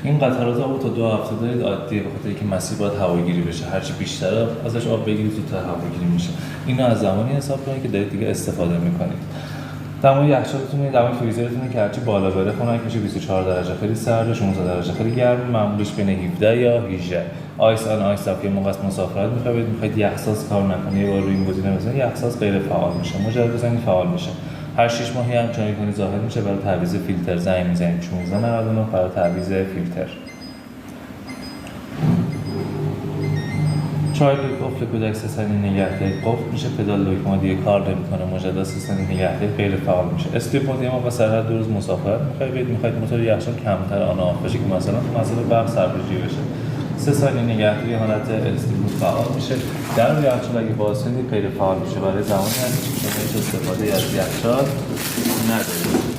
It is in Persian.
این قطرات آب تا 2 هفته دارید عادیه، بخاطر اینکه مسیر باید هواگیری بشه، هرچی بیشتر ازش آب بگیرید زودتر هواگیری میشه. اینو از زمانی حساب کنید که دارید دیگه استفاده میکنید. دمای یخچالتون، دمای فریزرتون که هرچی بالا بره خنک میشه. 24 درجه خیلی سرد، 16 درجه خیلی گرم، معمولش بین 17 یا 18. آیس آن آیس اف، یه موقع از مسافرت میخواید یخساز کار نکنه، یه بار روی این گزینه بزنید یخساز غیر فعال میشه، مجرد بزنید فعال میشه. هر 6 ماهی هم چون میکنید ظاهر میشه. برای تعویض فیلتر زنگ میزنید 1699 برای تعویض فیلتر. چای قفل کودک 3 ثانیه نگه دارید، قفل میشه. پدال لوک دیگه کار نمیکنه، مجدد 3 ثانیه نگه دارید غیر فعال میشه. استریپ مود ما با سرعت 2 روز مسافرت میخواید موتور یخچال کمتر آن آف بشه که مثلا تو مسئله برق سربازی بشه. 3 ثانیه نگهداری حالت استریپ مود فعال میشه. در یخچال اگه باز کنید غیر فعال میشه. برای زمانی هست که شما هیچ استفاده از یخچال ندارید.